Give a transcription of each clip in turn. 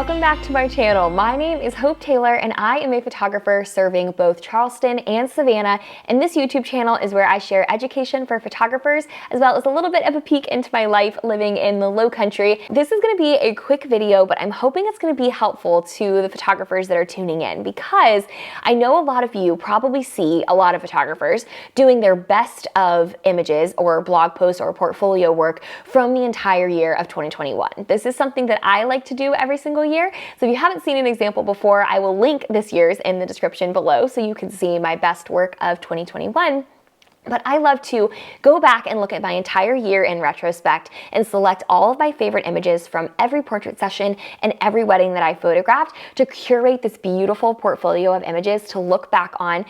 Welcome back to my channel. My name is Hope Taylor and I am a photographer serving both Charleston and Savannah, and this YouTube channel is where I share education for photographers as well as a little bit of a peek into my life living in the low country. This is going to be a quick video, but I'm hoping it's going to be helpful to the photographers that are tuning in, because I know a lot of you probably see a lot of photographers doing their best of images or blog posts or portfolio work from the entire year of 2021. This is something that I like to do every single year. So if you haven't seen an example before, I will link this year's in the description below so you can see my best work of 2021. But I love to go back and look at my entire year in retrospect and select all of my favorite images from every portrait session and every wedding that I photographed to curate this beautiful portfolio of images to look back on.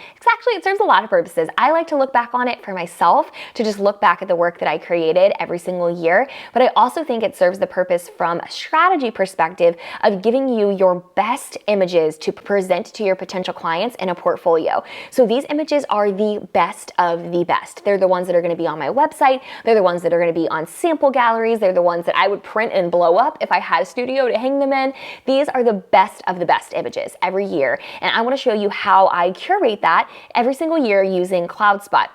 It serves a lot of purposes. I like to look back on it for myself, to just look back at the work that I created every single year. But I also think it serves the purpose from a strategy perspective of giving you your best images to present to your potential clients in a portfolio. So these images are the best of the best. They're the ones that are going to be on my website. They're the ones that are going to be on sample galleries. They're the ones that I would print and blow up if I had a studio to hang them in. These are the best of the best images every year. And I want to show you how I curate that every single year using CloudSpot.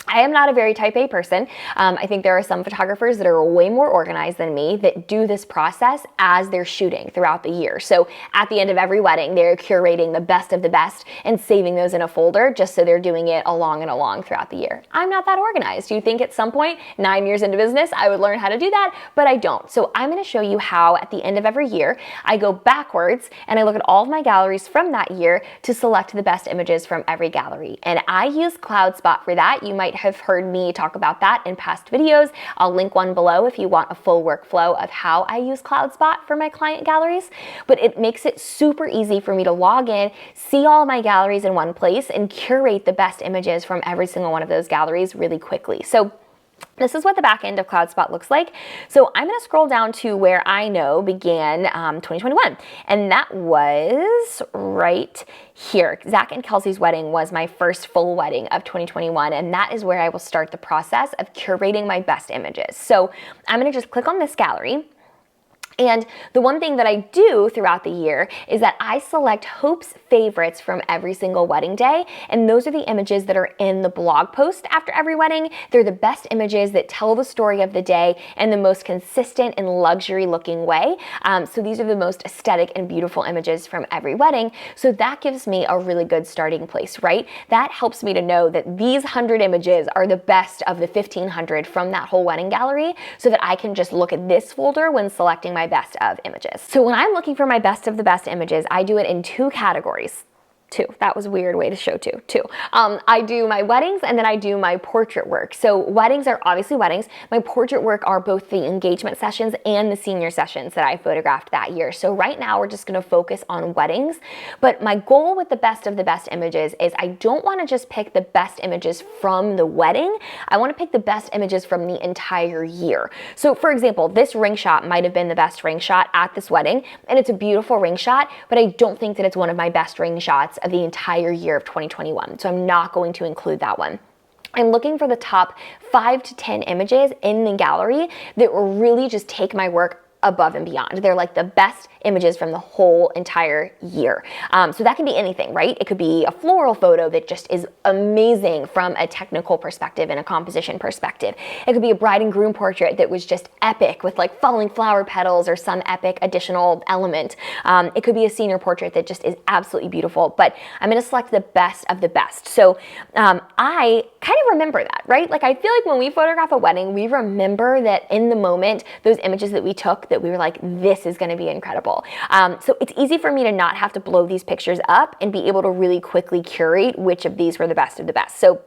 I am not a very type A person. I think there are some photographers that are way more organized than me that do this process as they're shooting throughout the year. So at the end of every wedding, they're curating the best of the best and saving those in a folder just so they're doing it along and along throughout the year. I'm not that organized. You think at some point, 9 years into business, I would learn how to do that, but I don't. So I'm going to show you how at the end of every year, I go backwards and I look at all of my galleries from that year to select the best images from every gallery. And I use CloudSpot for that. You might have heard me talk about that in past videos. I'll link one below if you want a full workflow of how I use CloudSpot for my client galleries. But it makes it super easy for me to log in, see all my galleries in one place, and curate the best images from every single one of those galleries really quickly. So this is what the back end of CloudSpot looks like. So I'm going to scroll down to where I know began 2021, and that was right here. Zach and Kelsey's wedding was my first full wedding of 2021, and that is where I will start the process of curating my best images. So I'm going to just click on this gallery. And the one thing that I do throughout the year is that I select Hope's favorites from every single wedding day, and those are the images that are in the blog post after every wedding. They're the best images that tell the story of the day in the most consistent and luxury looking way. So these are the most aesthetic and beautiful images from every wedding. So that gives me a really good starting place, right? That helps me to know that these 100 images are the best of the 1,500 from that whole wedding gallery, so that I can just look at this folder when selecting my best of images. So when I'm looking for my best of the best images, I do it in two categories. That was a weird way to show two. I do my weddings and then I do my portrait work. So weddings are obviously weddings. My portrait work are both the engagement sessions and the senior sessions that I photographed that year. So right now we're just going to focus on weddings. But my goal with the best of the best images is I don't want to just pick the best images from the wedding. I want to pick the best images from the entire year. So for example, this ring shot might have been the best ring shot at this wedding, and it's a beautiful ring shot, but I don't think that it's one of my best ring shots of the entire year of 2021. So I'm not going to include that one. I'm looking for the top 5 to 10 images in the gallery that will really just take my work above and beyond. They're like the best images from the whole entire year. So that can be anything, right? It could be a floral photo that just is amazing from a technical perspective and a composition perspective. It could be a bride and groom portrait that was just epic with like falling flower petals or some epic additional element. It could be a senior portrait that just is absolutely beautiful, but I'm going to select the best of the best. So I kind of remember that, right? Like I feel like when we photograph a wedding, we remember that in the moment, those images that we took, that we were like, this is going to be incredible. So it's easy for me to not have to blow these pictures up and be able to really quickly curate which of these were the best of the best. So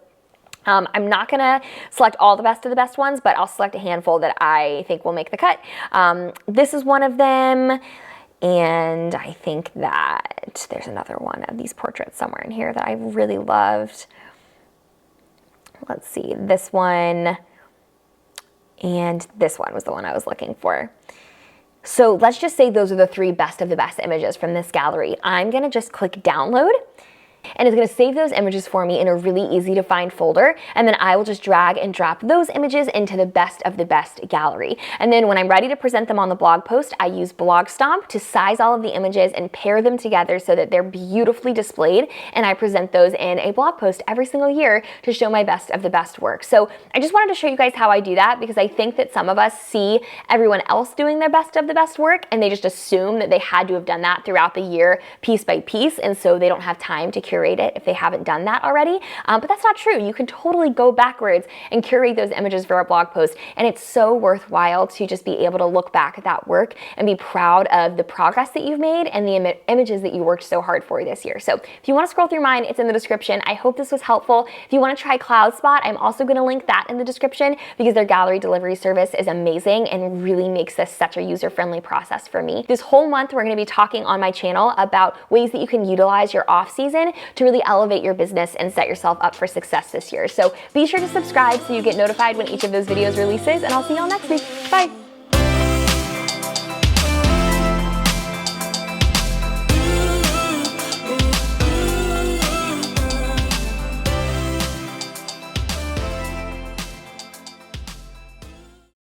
I'm not going to select all the best of the best ones, but I'll select a handful that I think will make the cut. This is one of them. And I think that there's another one of these portraits somewhere in here that I really loved. Let's see, this one and this one was the one I was looking for. So let's just say those are the 3 best of the best images from this gallery. I'm going to just click download. and it's gonna save those images for me in a really easy to find folder, and then I will just drag and drop those images into the best of the best gallery. And then when I'm ready to present them on the blog post, I use Blog Stomp to size all of the images and pair them together so that they're beautifully displayed, and I present those in a blog post every single year to show my best of the best work. So I just wanted to show you guys how I do that, because I think that some of us see everyone else doing their best of the best work and they just assume that they had to have done that throughout the year piece by piece, and so they don't have time to curate it if they haven't done that already. But that's not true. You can totally go backwards and curate those images for a blog post, and it's so worthwhile to just be able to look back at that work and be proud of the progress that you've made and the images that you worked so hard for this year. So if you want to scroll through mine, it's in the description. I hope this was helpful. If you want to try CloudSpot, I'm also going to link that in the description, because their gallery delivery service is amazing and really makes this such a user-friendly process for me. This whole month, we're going to be talking on my channel about ways that you can utilize your off season to really elevate your business and set yourself up for success this year. So be sure to subscribe so you get notified when each of those videos releases, and I'll see y'all next week. Bye.